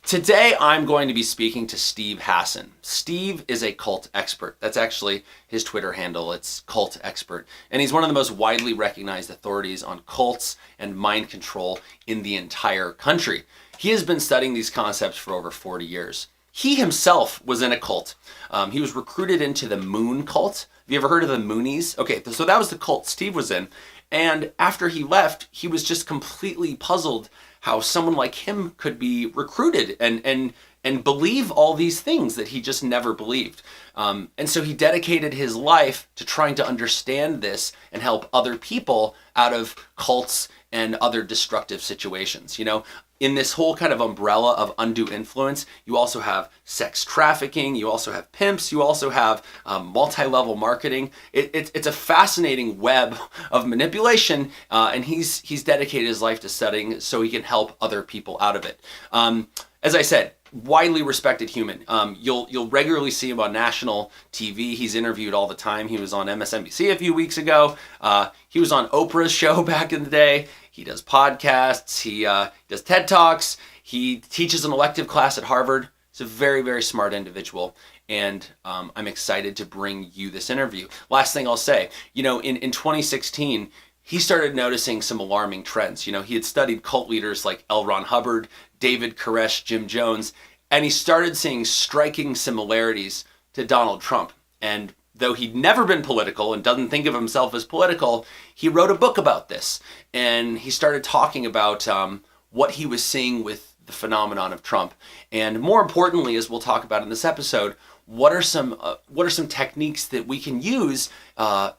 Today, I'm going to be speaking to Steve Hassan. Steve is a cult expert. That's actually his Twitter handle. It's cult expert. And he's one of the most widely recognized authorities on cults and mind control in the entire country. He has been studying these concepts for over 40 years. He himself was in a cult. He was recruited into the Moon cult. Have you ever heard of the Moonies? Okay, so that was the cult Steve was in. And after he left, he was just completely puzzled how someone like him could be recruited and believe all these things that he just never believed. And so he dedicated his life to trying to understand this and help other people out of cults and other destructive situations. You know, in this whole kind of umbrella of undue influence, you also have sex trafficking, you also have pimps, you also have multi-level marketing. It's a fascinating web of manipulation, and he's dedicated his life to studying so he can help other people out of it. As I said, widely respected human. You'll regularly see him on national TV. He's interviewed all the time. He was on MSNBC a few weeks ago. He was on Oprah's show back in the day. He does podcasts. He does TED Talks. He teaches an elective class at Harvard. He's a very, very smart individual. And I'm excited to bring you this interview. Last thing I'll say, you know, in 2016, he started noticing some alarming trends. You know, he had studied cult leaders like L. Ron Hubbard, David Koresh, Jim Jones, and he started seeing striking similarities to Donald Trump. And though he'd never been political and doesn't think of himself as political, he wrote a book about this. And he started talking about what he was seeing with the phenomenon of Trump. And more importantly, as we'll talk about in this episode, what are some techniques that we can use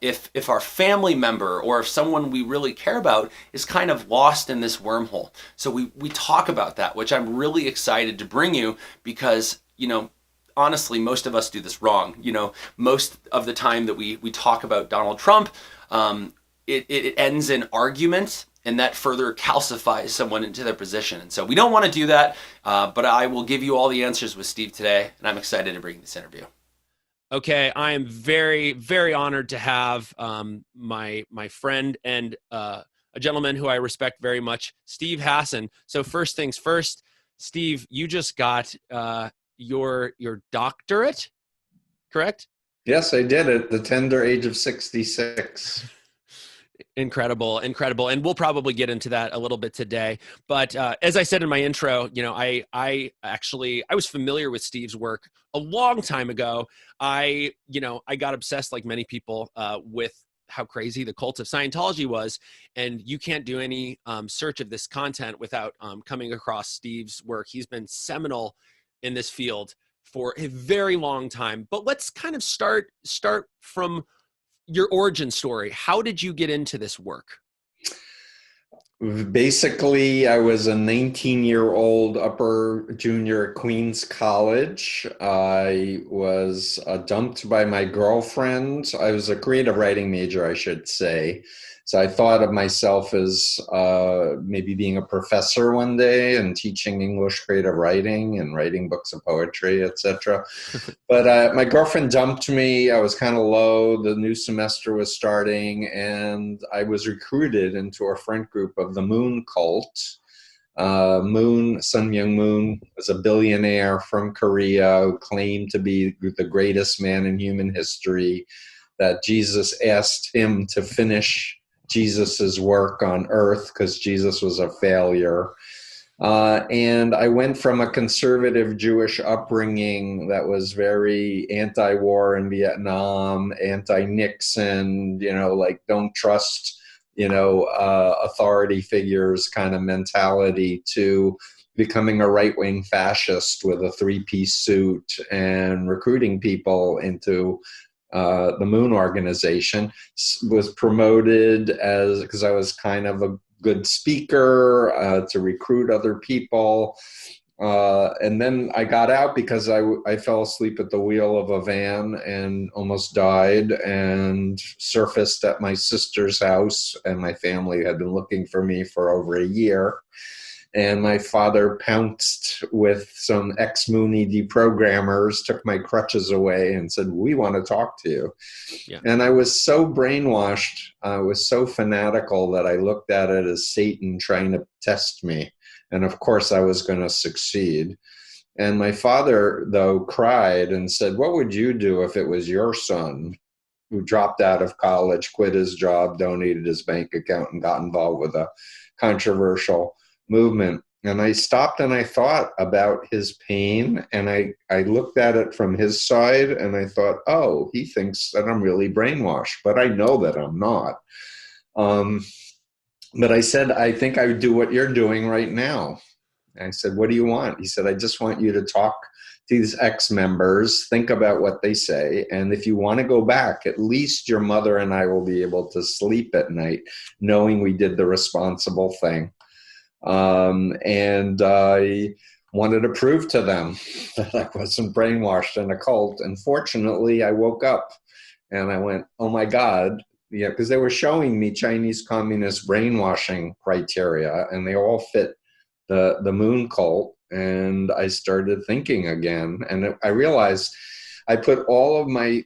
if our family member or if someone we really care about is kind of lost in this wormhole? So we talk about that, which I'm really excited to bring you because, you know, honestly, most of us do this wrong. You know, most of the time that we talk about Donald Trump, it ends in argument, and that further calcifies someone into their position. And so we don't want to do that, but I will give you all the answers with Steve today, and I'm excited to bring this interview. Okay, I am very, very honored to have my friend and a gentleman who I respect very much, Steve Hassan. So first things first, Steve, you just got your doctorate, correct? Yes, I did at the tender age of 66. Incredible. And we'll probably get into that a little bit today. But as I said in my intro, you know, I was familiar with Steve's work a long time ago. I got obsessed like many people with how crazy the cult of Scientology was. And you can't do any search of this content without coming across Steve's work. He's been seminal in this field for a very long time. But let's kind of start from your origin story. How did you get into this work? Basically, I was a 19-year-old upper junior at Queens College. I was dumped by my girlfriend. I was a creative writing major, I should say. So I thought of myself as maybe being a professor one day and teaching English creative writing and writing books of poetry, etc. But my girlfriend dumped me. I was kind of low. The new semester was starting, and I was recruited into a friend group of the Moon cult. Sun Myung Moon was a billionaire from Korea who claimed to be the greatest man in human history, that Jesus asked him to finish Jesus's work on earth because Jesus was a failure. And I went from a conservative Jewish upbringing that was very anti-war in Vietnam, anti-Nixon, you know, like don't trust, you know, authority figures kind of mentality, to becoming a right-wing fascist with a three-piece suit and recruiting people into the Moon organization. Was promoted because I was kind of a good speaker to recruit other people. And then I got out because I fell asleep at the wheel of a van and almost died, and surfaced at my sister's house, and my family had been looking for me for over a year. And my father pounced with some ex-Mooney deprogrammers, took my crutches away and said, "We want to talk to you." Yeah. And I was so brainwashed, I was so fanatical that I looked at it as Satan trying to test me. And of course, I was going to succeed. And my father, though, cried and said, what would you do if it was your son who dropped out of college, quit his job, donated his bank account, and got involved with a controversial movement? And I stopped and I thought about his pain, and I looked at it from his side, and I thought, oh, he thinks that I'm really brainwashed, but I know that I'm not. But I said, I think I would do what you're doing right now. And I said, what do you want? He said, I just want you to talk to these ex-members, think about what they say, and if you want to go back, at least your mother and I will be able to sleep at night knowing we did the responsible thing. And I wanted to prove to them that I wasn't brainwashed in a cult. And fortunately, I woke up and I went, oh my God, yeah, because they were showing me Chinese communist brainwashing criteria, and they all fit the moon cult. And I started thinking again, and I realized I put all of my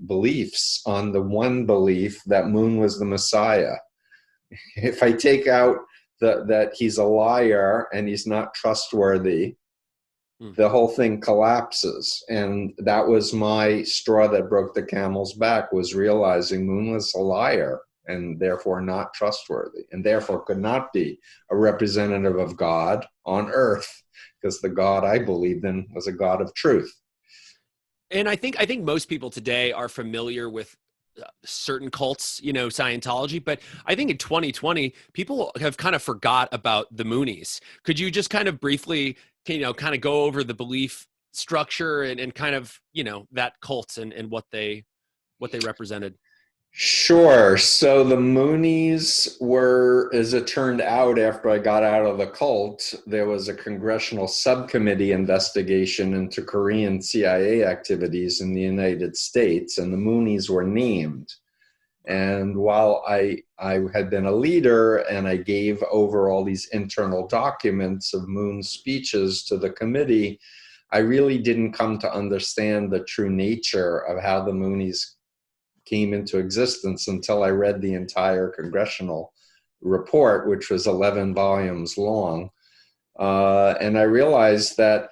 beliefs on the one belief that Moon was the Messiah. If I take out that he's a liar and he's not trustworthy, the whole thing collapses. And that was my straw that broke the camel's back, was realizing Moon was a liar and therefore not trustworthy, and therefore could not be a representative of God on earth, because the God I believed in was a God of truth. And I think most people today are familiar with certain cults, Scientology, but I think in 2020, people have kind of forgot about the Moonies. Could you just kind of briefly, kind of go over the belief structure and kind of, that cult and what they represented? Sure. So the Moonies were, as it turned out, after I got out of the cult, there was a congressional subcommittee investigation into Korean CIA activities in the United States, and the Moonies were named. And while I had been a leader and I gave over all these internal documents of Moon's speeches to the committee, I really didn't come to understand the true nature of how the Moonies came into existence until I read the entire congressional report, which was 11 volumes long. And I realized that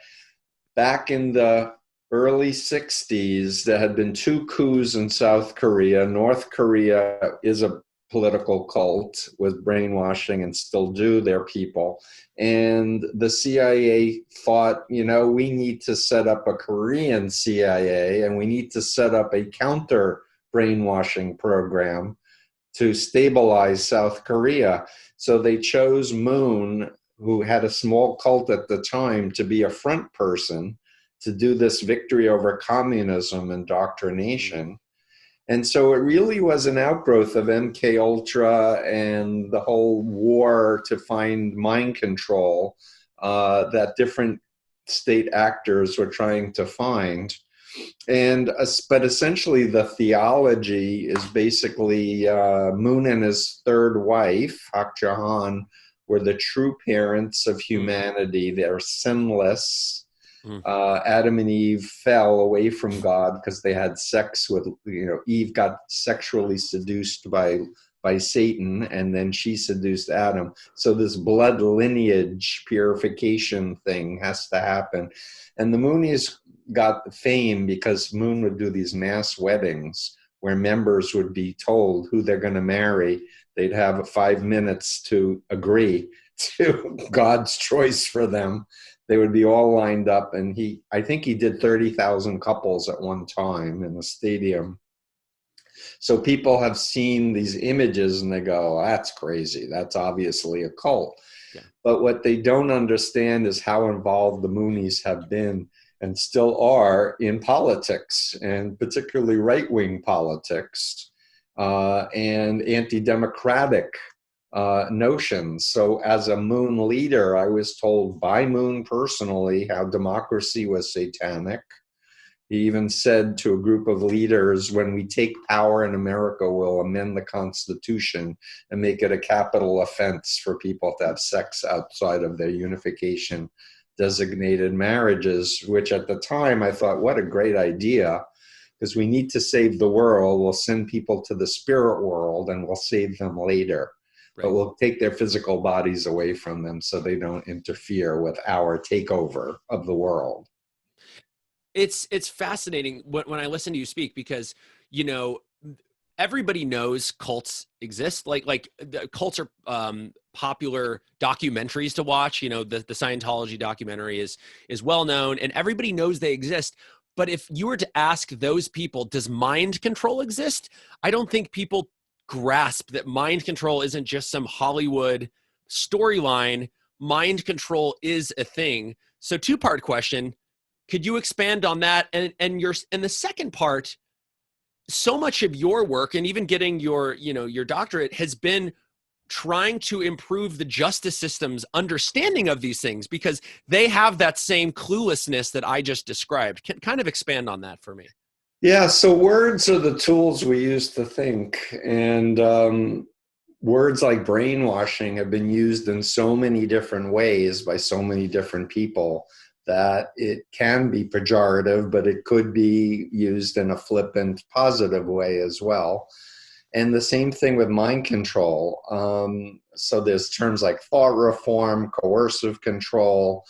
back in the early 60s, there had been 2 coups in South Korea. North Korea is a political cult with brainwashing and still do their people. And the CIA thought, we need to set up a Korean CIA, and we need to set up a counter brainwashing program to stabilize South Korea. So they chose Moon, who had a small cult at the time, to be a front person to do this victory over communism indoctrination. And so it really was an outgrowth of MK Ultra and the whole war to find mind control that different state actors were trying to find. But essentially the theology is basically Moon and his third wife, Hak Jahan, were the true parents of humanity. They're sinless. Adam and Eve fell away from God because they had sex with, Eve got sexually seduced by Satan, and then she seduced Adam. So this blood lineage purification thing has to happen. And the Moonies got fame because Moon would do these mass weddings where members would be told who they're going to marry. They'd have 5 minutes to agree to God's choice for them. They would be all lined up, and I think he did 30,000 couples at one time in a stadium. So people have seen these images and they go, oh, that's crazy. That's obviously a cult. Yeah. But what they don't understand is how involved the Moonies have been and still are in politics, and particularly right-wing politics and anti-democratic notions. So as a Moon leader, I was told by Moon personally how democracy was satanic. He even said to a group of leaders, when we take power in America, we'll amend the Constitution and make it a capital offense for people to have sex outside of their unification designated marriages, which at the time I thought, what a great idea, because we need to save the world. We'll send people to the spirit world and we'll save them later. but Right. we'll take their physical bodies away from them so they don't interfere with our takeover of the world. It's fascinating when I listen to you speak, because, you know, everybody knows cults exist. Like the cults are popular documentaries to watch. You know, the Scientology documentary is well known, and everybody knows they exist. But if you were to ask those people, does mind control exist? I don't think people grasp that mind control isn't just some Hollywood storyline. Mind control is a thing. So, two-part question: could you expand on that? And the second part, so much of your work and even getting your, you know, your doctorate has been trying to improve the justice system's understanding of these things, because they have that same cluelessness that I just described. Can kind of expand on that for me. Yeah, so words are the tools we use to think. And words like brainwashing have been used in so many different ways by so many different people that it can be pejorative, but it could be used in a flippant, positive way as well. And the same thing with mind control. So there's terms like thought reform, coercive control.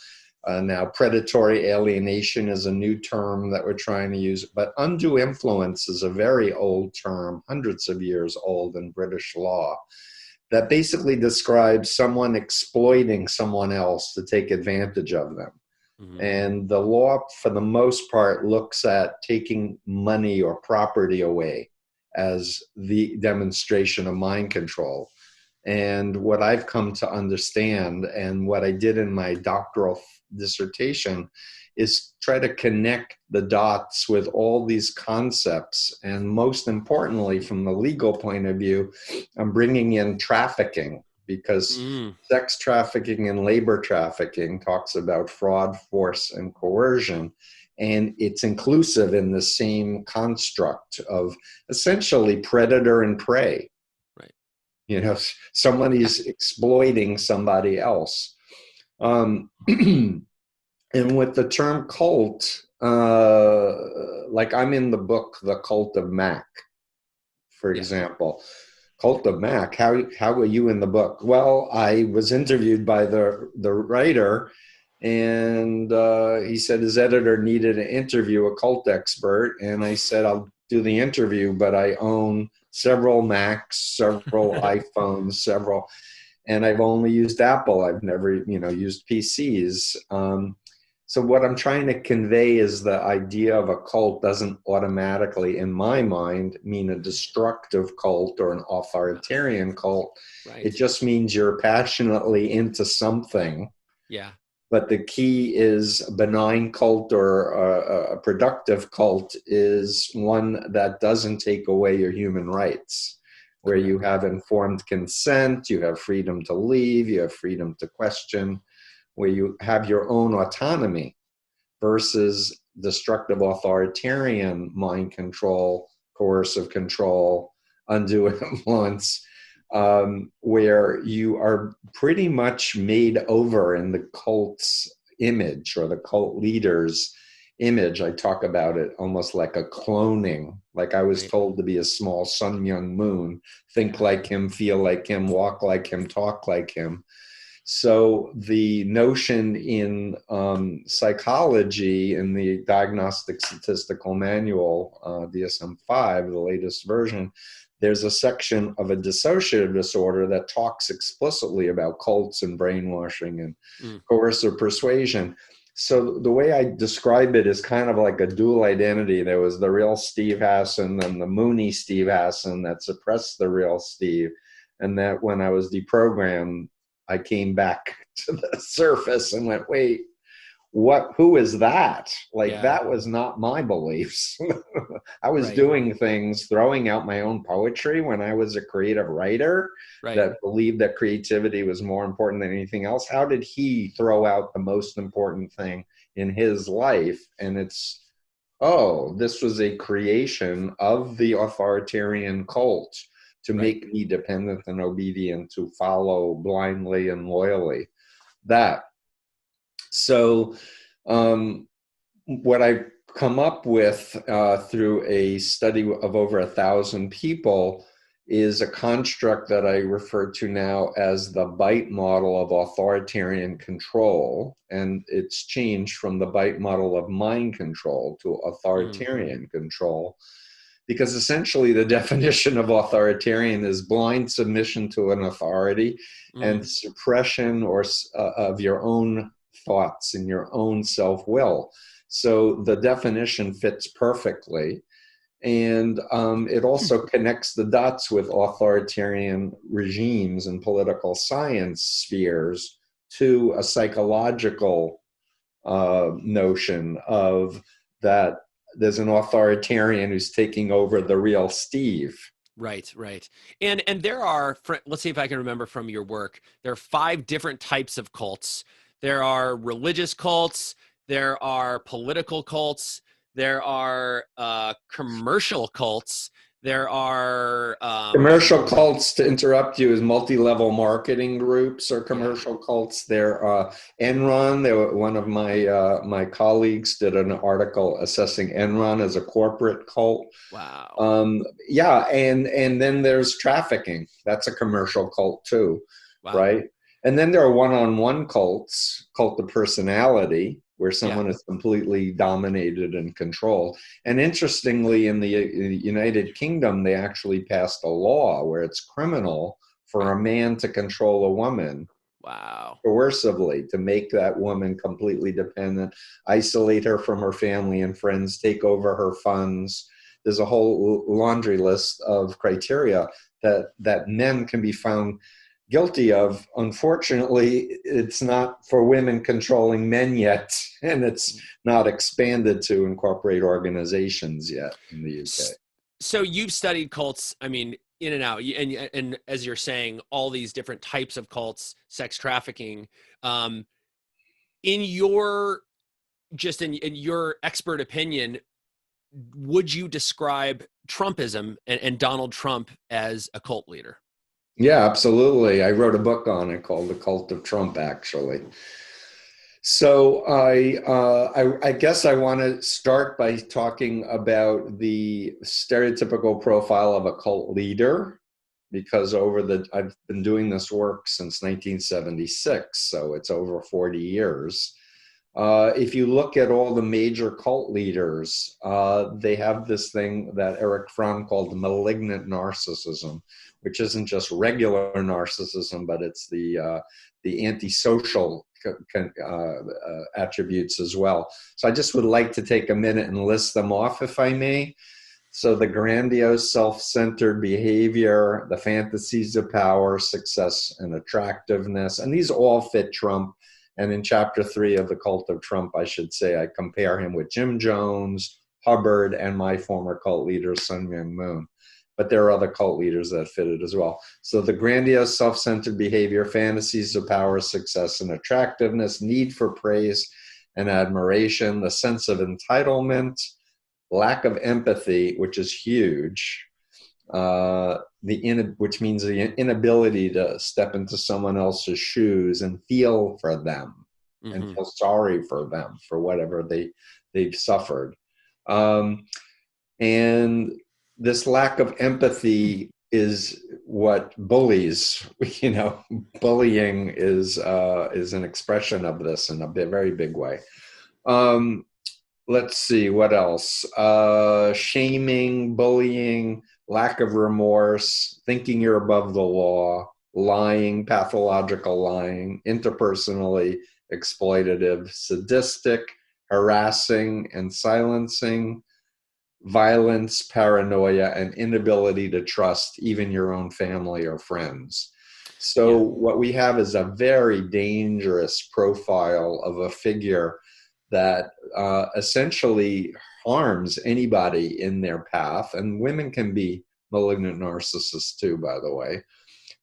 Now, predatory alienation is a new term that we're trying to use. But undue influence is a very old term, hundreds of years old in British law, that basically describes someone exploiting someone else to take advantage of them. Mm-hmm. And the law, for the most part, looks at taking money or property away as the demonstration of mind control. And what I've come to understand, and what I did in my doctoral dissertation, is try to connect the dots with all these concepts. And most importantly, from the legal point of view, I'm bringing in trafficking, because sex trafficking and labor trafficking talks about fraud, force, and coercion. And it's inclusive in the same construct of essentially predator and prey. Right. You know, somebody's exploiting somebody else. And with the term cult, like I'm in the book, The Cult of Mac, for example. Cult of Mac, how were you in the book? Well, I was interviewed by the writer, and he said his editor needed to interview a cult expert, and I said, I'll do the interview, but I own several Macs, several iPhones, and I've only used Apple. I've never, used PCs. So what I'm trying to convey is the idea of a cult doesn't automatically, in my mind, mean a destructive cult or an authoritarian cult. Right. It just means you're passionately into something. Yeah. But the key is a benign cult or a productive cult is one that doesn't take away your human rights, where you have informed consent, you have freedom to leave, you have freedom to question, where you have your own autonomy, versus destructive authoritarian mind control, coercive control, undue influence, where you are pretty much made over in the cult's image or the cult leader's image. I talk about it almost like a cloning. Like I was told to be a small Sun Myung Moon, think like him, feel like him, walk like him, talk like him. So the notion in psychology, in the Diagnostic Statistical Manual, DSM-5, the latest version, there's a section of a dissociative disorder that talks explicitly about cults and brainwashing and coercive persuasion. So the way I describe it is kind of like a dual identity. There was the real Steve Hassan and the Mooney Steve Hassan that suppressed the real Steve. And that when I was deprogrammed, I came back to the surface and went, wait, who is that? That was not my beliefs. I was doing things, throwing out my own poetry when I was a creative writer that believed that creativity was more important than anything else. How did he throw out the most important thing in his life? And it's, this was a creation of the authoritarian cult to make me dependent and obedient, to follow blindly and loyally. So what I've come up with through a study of over 1,000 people is a construct that I refer to now as the bite model of authoritarian control. And it's changed from the bite model of mind control to authoritarian control, because essentially the definition of authoritarian is blind submission to an authority and suppression of your own thoughts and your own self-will. So the definition fits perfectly. And it also connects the dots with authoritarian regimes and political science spheres to a psychological notion of that there's an authoritarian who's taking over the real Steve. Right, right. And there are, let's see if I can remember from your work, there are 5 different types of cults. There are religious cults, there are political cults, there are commercial cults, there are commercial cults, to interrupt you, is multi-level marketing groups or commercial cults. They're Enron. One of my colleagues did an article assessing Enron as a corporate cult. Wow. And then there's trafficking. That's a commercial cult too, wow. Right? And then there are one-on-one cults, cult of personality, where someone is completely dominated and controlled. And interestingly, in the United Kingdom, they actually passed a law where it's criminal for a man to control a woman. Wow. Coercively, to make that woman completely dependent, isolate her from her family and friends, take over her funds. There's a whole laundry list of criteria that men can be found guilty of. Unfortunately, it's not for women controlling men yet, and it's not expanded to incorporate organizations yet in the UK. So you've studied cults, I mean, in and out, and as you're saying, all these different types of cults, sex trafficking. In your expert opinion, would you describe Trumpism and Donald Trump as a cult leader? Yeah, absolutely. I wrote a book on it called The Cult of Trump, actually. So I guess I want to start by talking about the stereotypical profile of a cult leader, because I've been doing this work since 1976, so it's over 40 years. If you look at all the major cult leaders, they have this thing that Eric Fromm called malignant narcissism, which isn't just regular narcissism, but it's the antisocial attributes as well. So I just would like to take a minute and list them off, if I may. So the grandiose, self-centered behavior, the fantasies of power, success, and attractiveness, and these all fit Trump. And in chapter 3 of The Cult of Trump, I should say, I compare him with Jim Jones, Hubbard, and my former cult leader, Sun Myung Moon. But there are other cult leaders that fit it as well. So the grandiose, self-centered behavior, fantasies of power, success, and attractiveness, need for praise and admiration, the sense of entitlement, lack of empathy, which is huge, which means the inability to step into someone else's shoes and feel for them and feel sorry for them for whatever they've suffered. And this lack of empathy is what bullies, bullying is an expression of this in a very big way. Let's see, what else? Shaming, bullying, lack of remorse, thinking you're above the law, lying, pathological lying, interpersonally exploitative, sadistic, harassing and silencing, violence, paranoia, and inability to trust even your own family or friends. So what we have is a very dangerous profile of a figure that essentially harms anybody in their path. And women can be malignant narcissists too, by the way.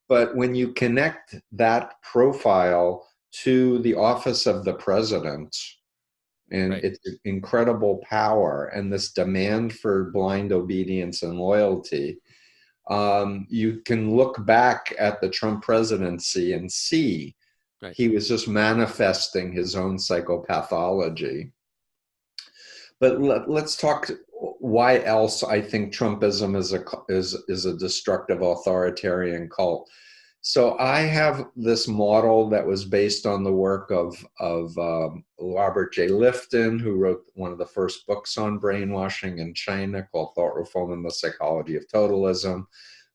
But when you connect that profile to the office of the president and its incredible power and this demand for blind obedience and loyalty, you can look back at the Trump presidency and see he was just manifesting his own psychopathology. But let's talk why else I think Trumpism is a destructive authoritarian cult. So I have this model that was based on the work of Robert J. Lifton, who wrote one of the first books on brainwashing in China called Thought Reform and the Psychology of Totalism.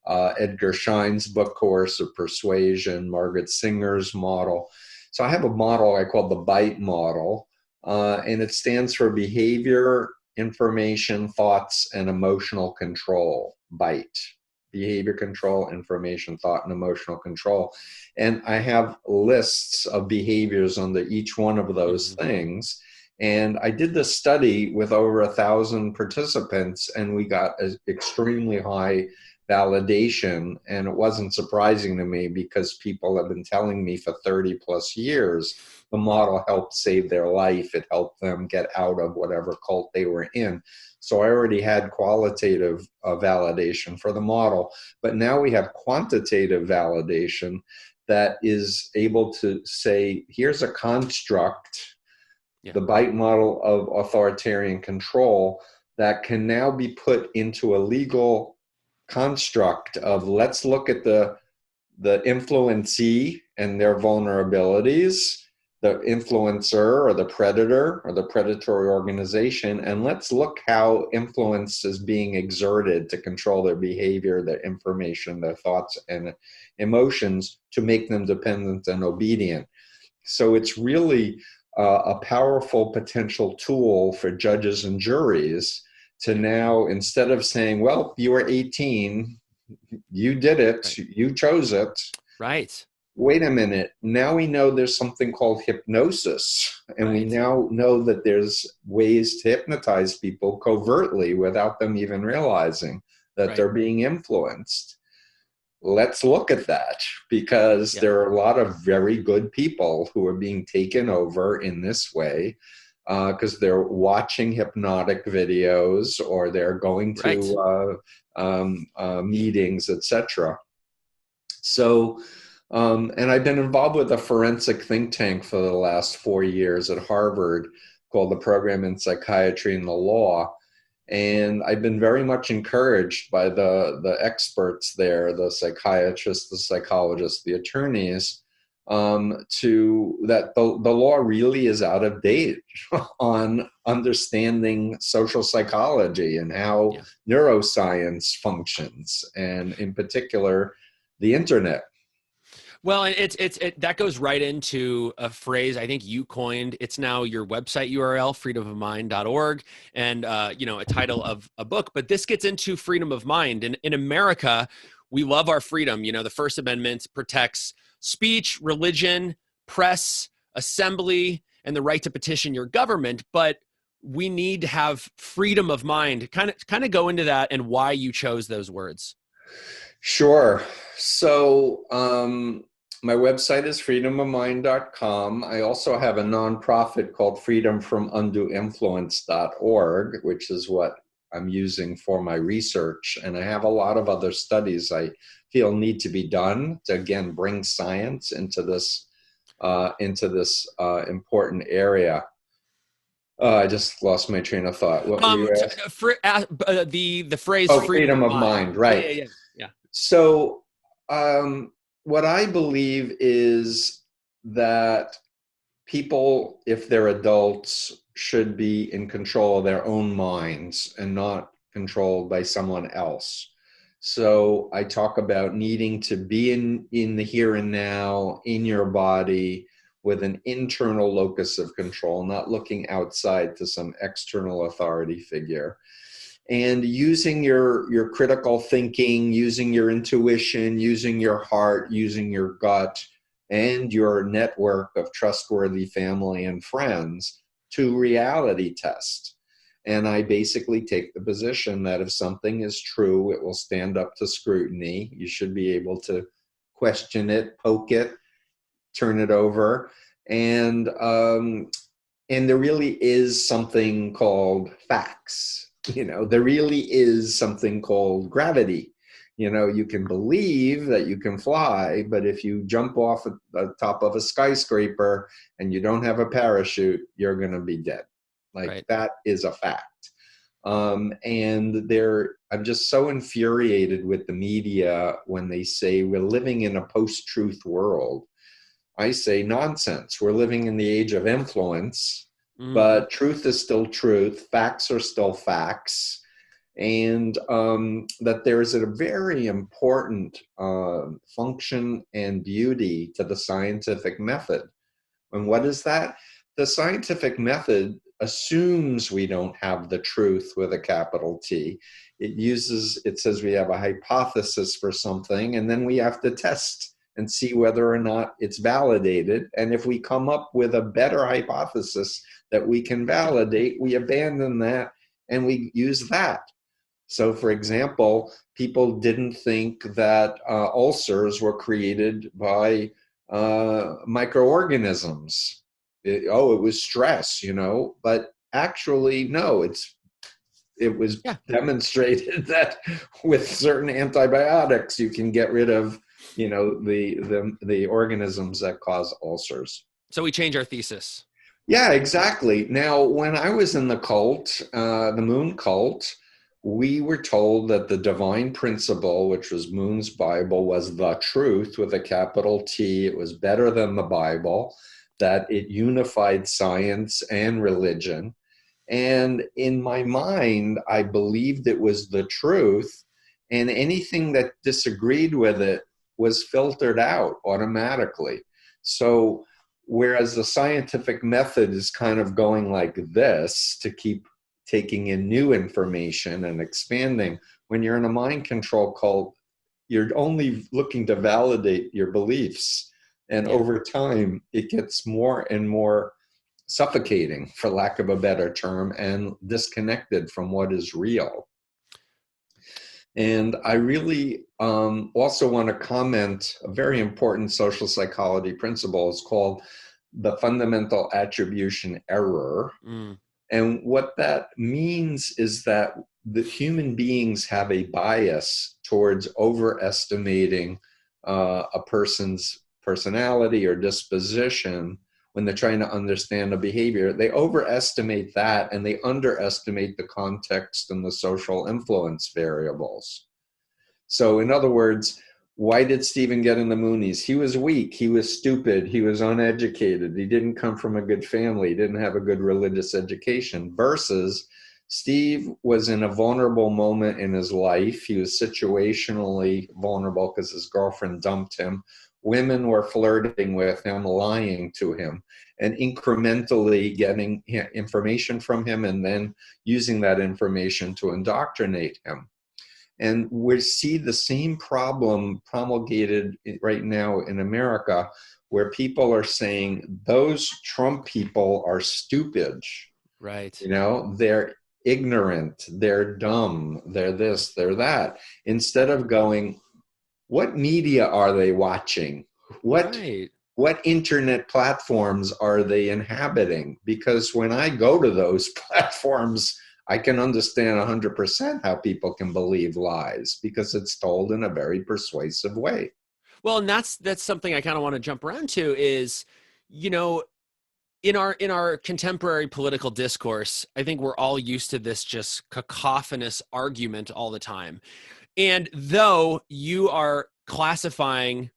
Edgar Schein's book Course of Persuasion, Margaret Singer's model. So I have a model I call the BITE model, and it stands for Behavior, Information, Thoughts, and Emotional Control, BITE. Behavior control, information, thought, and emotional control. And I have lists of behaviors under each one of those things. And I did this study with over 1,000 participants, and we got an extremely high validation. And it wasn't surprising to me because people have been telling me for 30 plus years, the model helped save their life. It helped them get out of whatever cult they were in. So I already had qualitative validation for the model, but now we have quantitative validation that is able to say, here's a construct, the BITE model of authoritarian control, that can now be put into a legal construct of, let's look at the influencee and their vulnerabilities, the influencer or the predator or the predatory organization, and let's look how influence is being exerted to control their behavior, their information, their thoughts and emotions to make them dependent and obedient. So it's really a powerful potential tool for judges and juries to now, instead of saying, well, you were 18, you did it, you chose it. Right. Wait a minute, now we know there's something called hypnosis, and we now know that there's ways to hypnotize people covertly without them even realizing that they're being influenced. Let's look at that, because there are a lot of very good people who are being taken over in this way because they're watching hypnotic videos or they're going to meetings, etc. So, and I've been involved with a forensic think tank for the last 4 years at Harvard called the Program in Psychiatry and the Law. And I've been very much encouraged by the experts there, the psychiatrists, the psychologists, the attorneys, to that the law really is out of date on understanding social psychology and how neuroscience functions, and in particular, the internet. Well, and that goes right into a phrase I think you coined. It's now your website URL, freedomofmind.org, and a title of a book. But this gets into freedom of mind. And in America, we love our freedom. You know, the First Amendment protects speech, religion, press, assembly, and the right to petition your government. But we need to have freedom of mind. Kind of go into that and why you chose those words. Sure. So my website is freedomofmind.com. I also have a nonprofit called freedomfromundueinfluence.org, which is what I'm using for my research. And I have a lot of other studies I feel need to be done to, again, bring science into this important area. I just lost my train of thought. What were you asking? The phrase freedom of mind, right. Yeah. So what I believe is that people, if they're adults, should be in control of their own minds and not controlled by someone else. So I talk about needing to be in the here and now, in your body, with an internal locus of control, not looking outside to some external authority figure. And using your critical thinking, using your intuition, using your heart, using your gut, and your network of trustworthy family and friends to reality test. And I basically take the position that if something is true, it will stand up to scrutiny. You should be able to question it, poke it, turn it over. And there really is something called facts. You know, there really is something called gravity. You know, you can believe that you can fly, but if you jump off the top of a skyscraper and you don't have a parachute, you're going to be dead. Like, that is a fact. I'm just so infuriated with the media when they say we're living in a post-truth world. I say nonsense. We're living in the age of influence, but truth is still truth. Facts are still facts. And that there's a very important function and beauty to the scientific method. And what is that? The scientific method assumes we don't have the truth with a capital T. It says we have a hypothesis for something, and then we have to test and see whether or not it's validated. And if we come up with a better hypothesis that we can validate, we abandon that and we use that. So, for example, people didn't think that ulcers were created by microorganisms. It was stress, but actually, no, it was demonstrated that with certain antibiotics, you can get rid of, the organisms that cause ulcers. So we change our thesis. Yeah, exactly. Now, when I was in the cult, the Moon cult, we were told that the divine principle, which was Moon's Bible, was the truth with a capital T. It was better than the Bible, that it unified science and religion. And in my mind, I believed it was the truth, and anything that disagreed with it was filtered out automatically. So whereas the scientific method is kind of going like this to keep taking in new information and expanding, when you're in a mind control cult, you're only looking to validate your beliefs. And over time, it gets more and more suffocating, for lack of a better term, and disconnected from what is real. And I really also want to comment a very important social psychology principle is called the fundamental attribution error. And what that means is that the human beings have a bias towards overestimating a person's personality or disposition when they're trying to understand a behavior. They overestimate that and they underestimate the context and the social influence variables. So in other words, why did Stephen get in the Moonies? He was weak, he was stupid, he was uneducated, he didn't come from a good family, he didn't have a good religious education, versus Steve was in a vulnerable moment in his life. He was situationally vulnerable because his girlfriend dumped him. Women were flirting with him, lying to him, and incrementally getting information from him and then using that information to indoctrinate him. And we see the same problem promulgated right now in America, where people are saying those Trump people are stupid. Right. They're ignorant, they're dumb, they're this, they're that. Instead of going, what media are they watching? What internet platforms are they inhabiting? Because when I go to those platforms, I can understand 100% how people can believe lies because it's told in a very persuasive way. Well, and that's something I kind of want to jump around to is, in our contemporary political discourse, I think we're all used to this just cacophonous argument all the time. And though you are classifying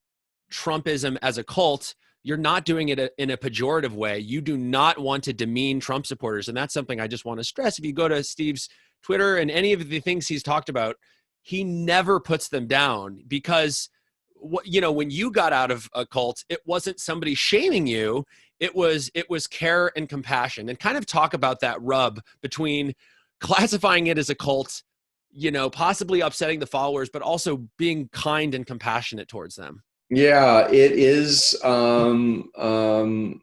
Trumpism as a cult, you're not doing it in a pejorative way. You do not want to demean Trump supporters. And that's something I just want to stress. If you go to Steve's Twitter and any of the things he's talked about, he never puts them down because, when you got out of a cult, it wasn't somebody shaming you. It was care and compassion, and kind of talk about that rub between classifying it as a cult, possibly upsetting the followers, but also being kind and compassionate towards them. Yeah, it is my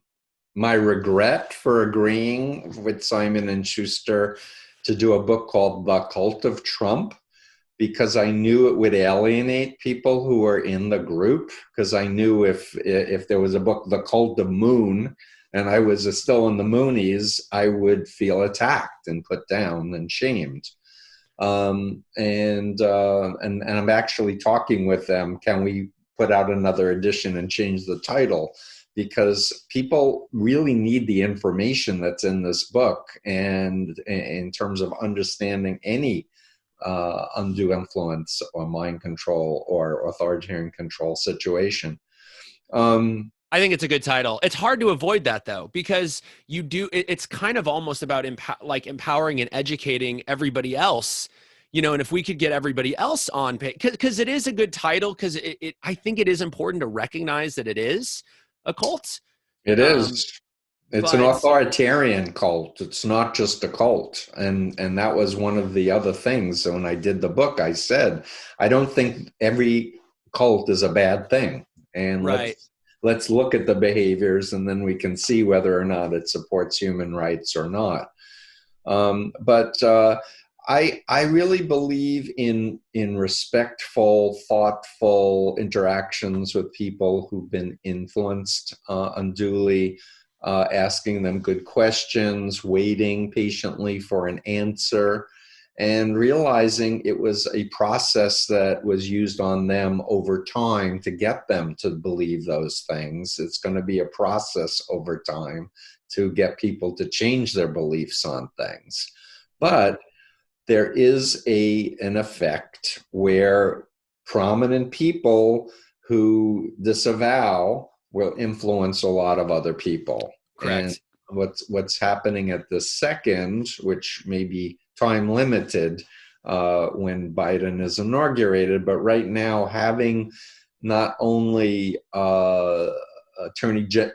regret for agreeing with Simon and Schuster to do a book called The Cult of Trump, because I knew it would alienate people who were in the group, because I knew if there was a book, The Cult of Moon, and I was still in the Moonies, I would feel attacked and put down and shamed. And I'm actually talking with them. Can we put out another edition and change the title? because people really need the information that's in this book, and in terms of understanding any undue influence or mind control or authoritarian control situation. I think it's a good title. It's hard to avoid that though, because it's kind of almost about empowering and educating everybody else, and if we could get everybody else on page, because it is a good title, because I think it is important to recognize that it is a cult. It is. It's an But authoritarian cult. It's not just a cult. And that was one of the other things. So when I did the book, I said, I don't think every cult is a bad thing. And right. let's look at the behaviors, and then we can see whether or not it supports human rights or not. I really believe in respectful, thoughtful interactions with people who've been influenced unduly, asking them good questions, waiting patiently for an answer, and realizing it was a process that was used on them over time to get them to believe those things. It's going to be a process over time to get people to change their beliefs on things. But there is an effect where prominent people who disavow will influence a lot of other people. Correct. And what's happening at the second, which may be time limited when Biden is inaugurated, but right now having not only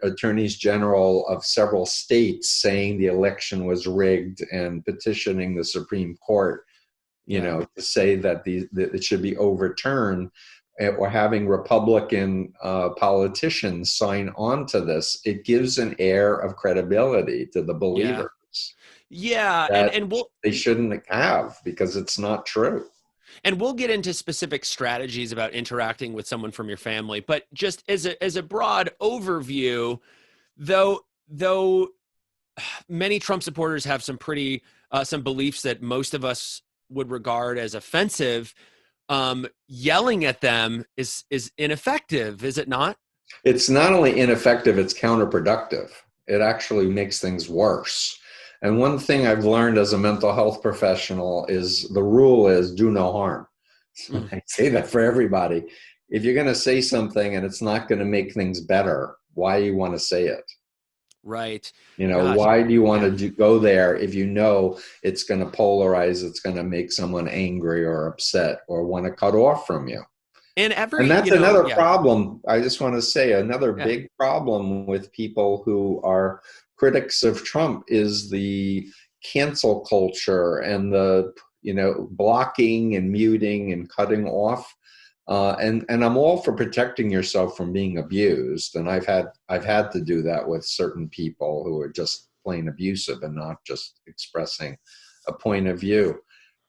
attorneys general of several states saying the election was rigged and petitioning the Supreme Court, to say that that it should be overturned, or having Republican politicians sign on to this, it gives an air of credibility to the believers. Yeah, and they shouldn't have, because it's not true. And we'll get into specific strategies about interacting with someone from your family, but just as a broad overview, though many Trump supporters have some pretty some beliefs that most of us would regard as offensive, yelling at them is ineffective, is it not? It's not only ineffective, it's counterproductive. It actually makes things worse. And one thing I've learned as a mental health professional is the rule is do no harm. I say that for everybody. If you're going to say something and it's not going to make things better, why do you want to say it? Right. Why do you want to go there if you know it's going to polarize, it's going to make someone angry or upset or want to cut off from you? And that's another problem. I just want to say another big problem with people who are critics of Trump is the cancel culture and the blocking and muting and cutting off. And I'm all for protecting yourself from being abused. And I've had to do that with certain people who are just plain abusive and not just expressing a point of view.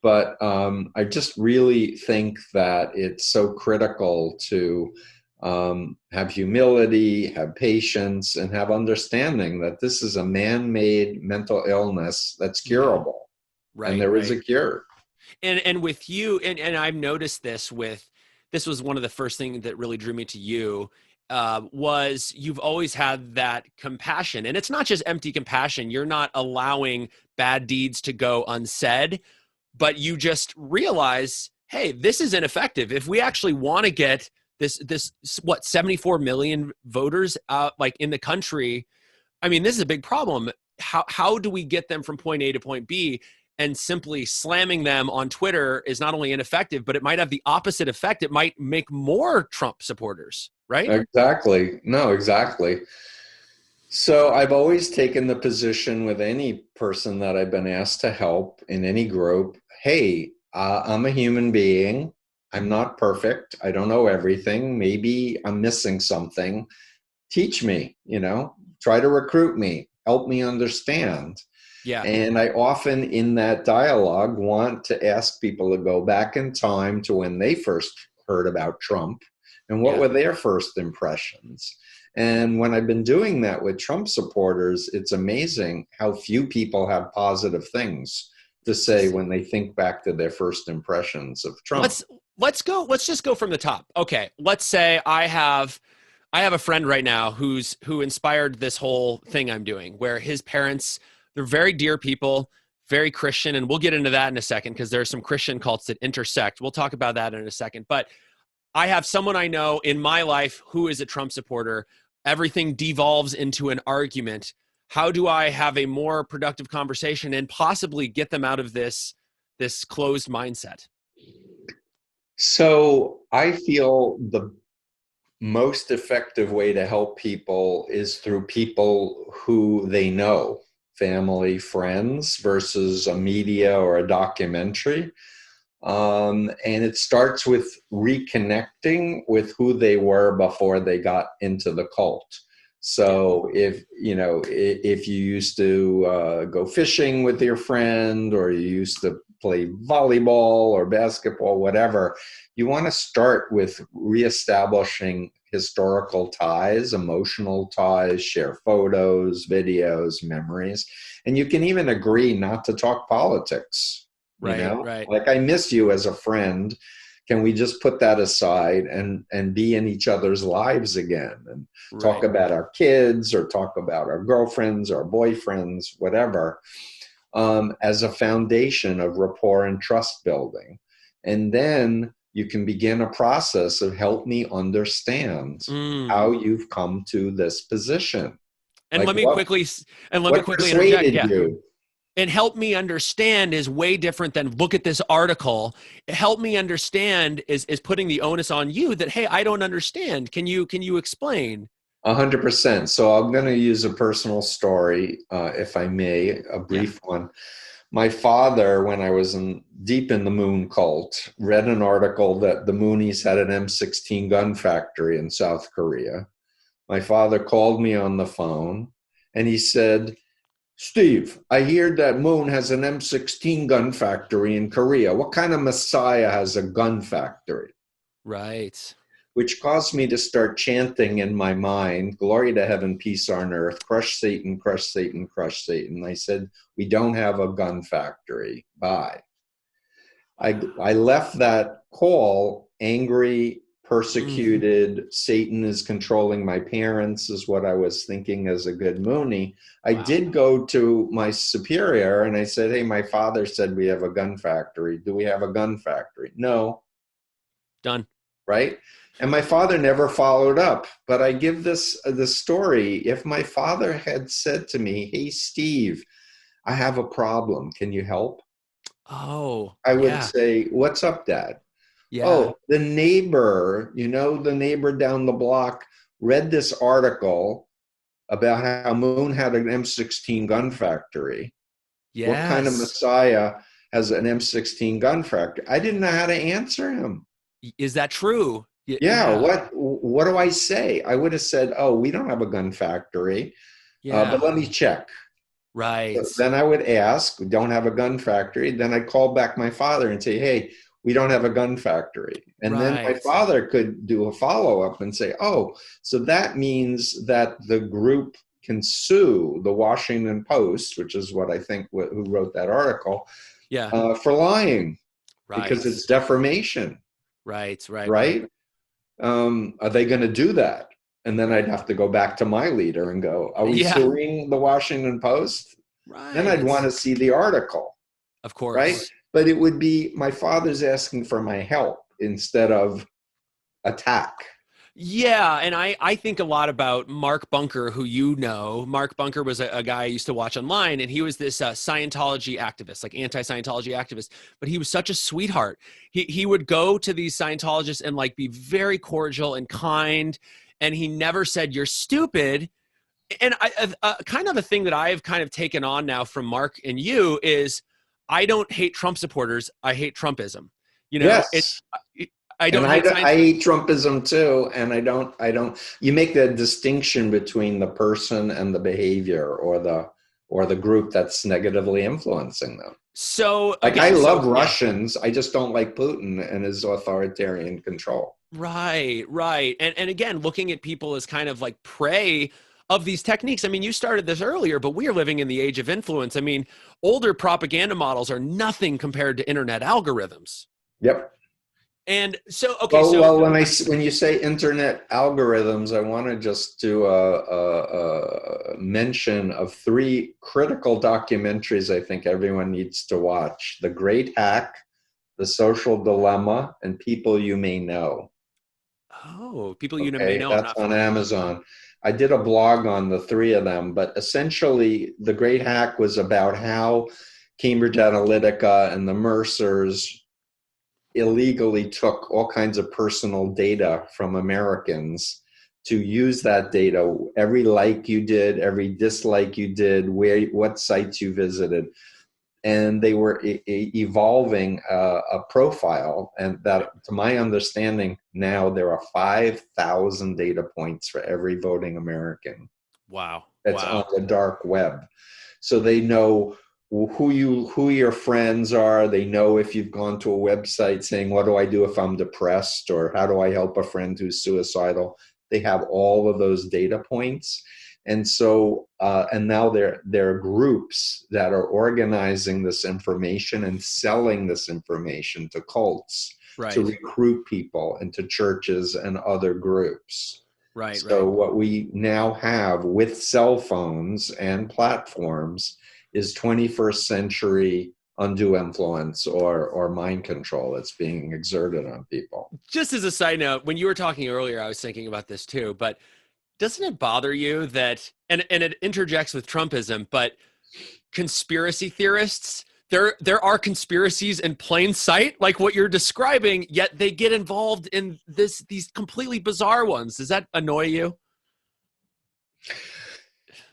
But I just really think that it's so critical to have humility, have patience, and have understanding that this is a man-made mental illness that's curable. Right, and there is a cure. And with you, and I've noticed this was one of the first things that really drew me to you, was you've always had that compassion. And it's not just empty compassion. You're not allowing bad deeds to go unsaid, but you just realize, hey, this is ineffective. If we actually want to get this 74 million voters in the country, I mean, this is a big problem. How do we get them from point A to point B? And simply slamming them on Twitter is not only ineffective, but it might have the opposite effect. It might make more Trump supporters, right? Exactly. No, exactly. So I've always taken the position with any person that I've been asked to help in any group. Hey, I'm a human being. I'm not perfect. I don't know everything. Maybe I'm missing something. Teach me, try to recruit me, help me understand. Yeah. And I often in that dialogue want to ask people to go back in time to when they first heard about Trump and what were their first impressions. And when I've been doing that with Trump supporters, it's amazing how few people have positive things to say when they think back to their first impressions of Trump. Let's just go from the top. Okay, let's say I have I have a friend right now who inspired this whole thing I'm doing, where his parents, they're very dear people, very Christian, and we'll get into that in a second because there are some Christian cults that intersect. We'll talk about that in a second. But I have someone I know in my life who is a Trump supporter. Everything devolves into an argument. How do I have a more productive conversation and possibly get them out of this closed mindset? So I feel the most effective way to help people is through people who they know, family, friends, versus a media or a documentary. And it starts with reconnecting with who they were before they got into the cult. So if you used to go fishing with your friend, or you used to play volleyball or basketball, whatever, you want to start with reestablishing historical ties, emotional ties, share photos, videos, memories. And you can even agree not to talk politics. Right. Like, I miss you as a friend. Can we just put that aside and be in each other's lives again and talk about our kids, or talk about our girlfriends or boyfriends, whatever, as a foundation of rapport and trust building. And then you can begin a process of help me understand how you've come to this position. And Like, let me quickly interject. persuaded you? And help me understand is way different than look at this article. Help me understand is putting the onus on you that, hey, I don't understand. Can you explain? 100%. So I'm going to use a personal story, if I may, a brief one. My father, when I was deep in the Moon cult, read an article that the Moonies had an M16 gun factory in South Korea. My father called me on the phone and he said, "Steve, I hear that Moon has an M16 gun factory in Korea. What kind of messiah has a gun factory?" Right. Which caused me to start chanting in my mind, "Glory to heaven, peace on earth, crush Satan, crush Satan, crush Satan." I said, "We don't have a gun factory. Bye." I left that call angry, persecuted. Satan is controlling my parents, is what I was thinking as a good Moonie. I did go to my superior and I said, "Hey, my father said we have a gun factory. Do we have a gun factory?" "No." Done. Right? And my father never followed up. But I give the story. If my father had said to me, "Hey, Steve, I have a problem. Can you help?" Oh, I would say, "What's up, Dad?" Yeah. "Oh, the neighbor, the neighbor down the block read this article about how Moon had an M16 gun factory. What kind of messiah has an M16 gun factory?" I didn't know how to answer him. Is that true? Yeah. What do I say? I would have said, "Oh, we don't have a gun factory, but let me check." Right. Then I would ask, "We don't have a gun factory." Then I'd call back my father and say, "Hey, we don't have a gun factory." And then my father could do a follow-up and say, "Oh, so that means that the group can sue the Washington Post," which is what I think who wrote that article, for lying, because it's defamation. Right. Are they going to do that? And then I'd have to go back to my leader and go, "Are we suing the Washington Post?" Right. Then I'd want to see the article. Of course. Right? But it would be my father's asking for my help instead of attack. Yeah, and I think a lot about Mark Bunker, who you know. Mark Bunker was a guy I used to watch online, and he was this Scientology activist, like anti-Scientology activist, but he was such a sweetheart. He would go to these Scientologists and like be very cordial and kind, and he never said, "You're stupid." And kind of a thing that I've kind of taken on now from Mark and you is I don't hate Trump supporters. I hate Trumpism. Yes. I don't hate I hate Trumpism too. And I don't, you make the distinction between the person and the behavior or the group that's negatively influencing them. So again, I love Russians. I just don't like Putin and his authoritarian control. Right. And again, looking at people as kind of like prey of these techniques. I mean, you started this earlier, but we are living in the age of influence. I mean, older propaganda models are nothing compared to internet algorithms. Yep. And so, okay, When you say internet algorithms, I want to just do a mention of 3 critical documentaries I think everyone needs to watch: The Great Hack, The Social Dilemma, and People You May Know. oh, people you may Okay, know. I'm that's not on familiar. Amazon. I did a blog on the 3 of them, but essentially, The Great Hack was about how Cambridge Analytica and the Mercers illegally took all kinds of personal data from Americans to use that data, every like you did, every dislike you did, what sites you visited. And they were evolving a profile, and that, to my understanding, now there are 5,000 data points for every voting American. Wow. That's on the dark web. So they know who your friends are. They know if you've gone to a website saying, what do I do if I'm depressed, or how do I help a friend who's suicidal? They have all of those data points. And so, and now there are groups that are organizing this information and selling this information to cults, to recruit people into churches and other groups. So what we now have with cell phones and platforms is 21st century undue influence or mind control that's being exerted on people. Just as a side note, when you were talking earlier, I was thinking about this too, but doesn't it bother you that, and it interjects with Trumpism, but conspiracy theorists, there are conspiracies in plain sight, like what you're describing, yet they get involved in these completely bizarre ones. Does that annoy you?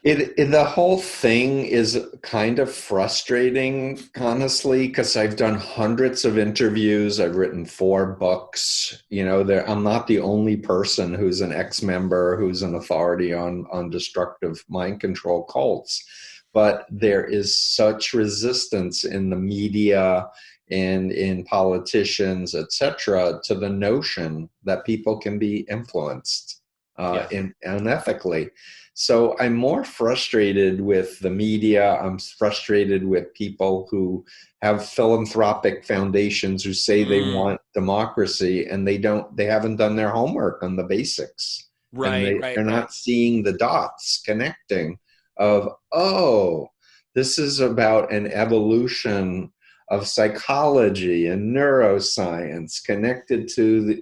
The whole thing is kind of frustrating, honestly, because I've done hundreds of interviews. I've written 4 books. I'm not the only person who's an ex-member, who's an authority on destructive mind control cults. But there is such resistance in the media and in politicians, etc., to the notion that people can be influenced unethically. So I'm more frustrated with the media. I'm frustrated with people who have philanthropic foundations who say they want democracy, and they haven't done their homework on the basics. They're not seeing the dots connecting of, oh, this is about an evolution of psychology and neuroscience connected to the,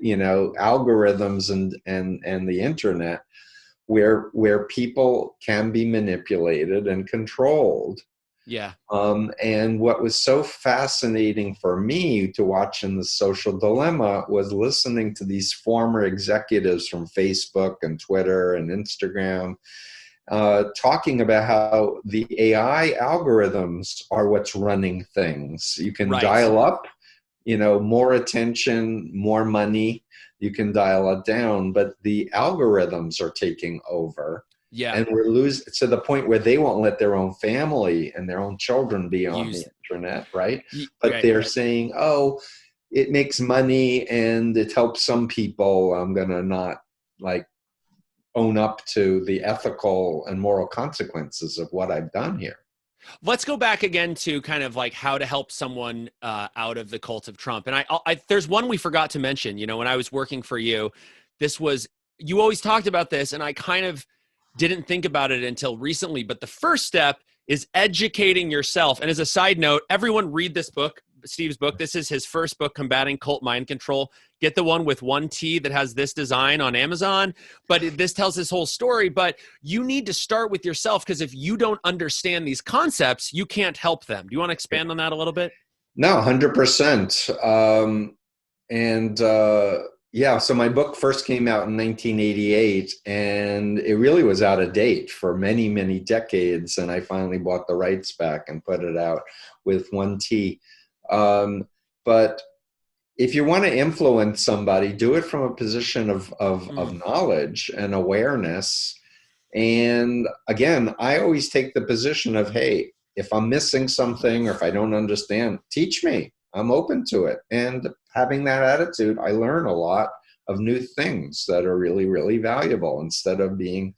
algorithms and the internet, where people can be manipulated and controlled. Yeah. And what was so fascinating for me to watch in The Social Dilemma was listening to these former executives from Facebook and Twitter and Instagram talking about how the AI algorithms are what's running things. You can dial up, more attention, more money. You can dial it down, but the algorithms are taking over. Yeah. And we're losing to the point where they won't let their own family and their own children be on the internet, right? But they're saying, oh, it makes money and it helps some people. I'm going to not own up to the ethical and moral consequences of what I've done here. Let's go back again to kind of like how to help someone out of the cult of Trump. And there's one we forgot to mention. When I was working for you, you always talked about this, and I kind of didn't think about it until recently. But the first step is educating yourself. And as a side note, everyone read this book, Steve's book. This is his first book, Combating Cult Mind Control. Get the one with 1 T that has this design on Amazon. But this tells this whole story. But you need to start with yourself, because if you don't understand these concepts, you can't help them. Do you want to expand on that a little bit? No, 100%. So my book first came out in 1988, and it really was out of date for many, many decades. And I finally bought the rights back and put it out with 1 T. But if you want to influence somebody, do it from a position of knowledge and awareness. And again, I always take the position of, hey, if I'm missing something or if I don't understand, teach me. I'm open to it. And having that attitude, I learn a lot of new things that are really, really valuable, instead of being,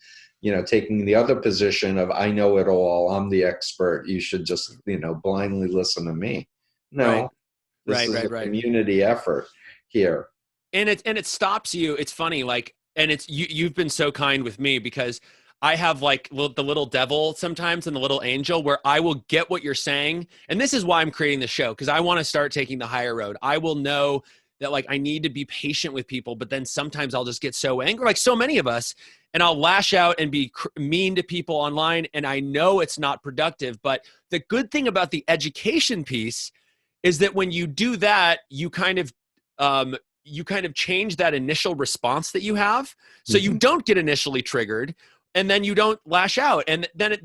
taking the other position of, I know it all, I'm the expert, you should just, blindly listen to me. No, this is a community effort. here. And it stops you. It's funny, like, and it's you've been so kind with me because I have like the little devil sometimes and the little angel where I will get what you're saying. And this is why I'm creating the show, because I want to start taking the higher road. I will know that like I need to be patient with people, but then sometimes I'll just get so angry, like so many of us, and I'll lash out and be mean to people online. And I know it's not productive. But the good thing about the education piece is that when you do that, you kind of change that initial response that you have, so you don't get initially triggered, and then you don't lash out, and then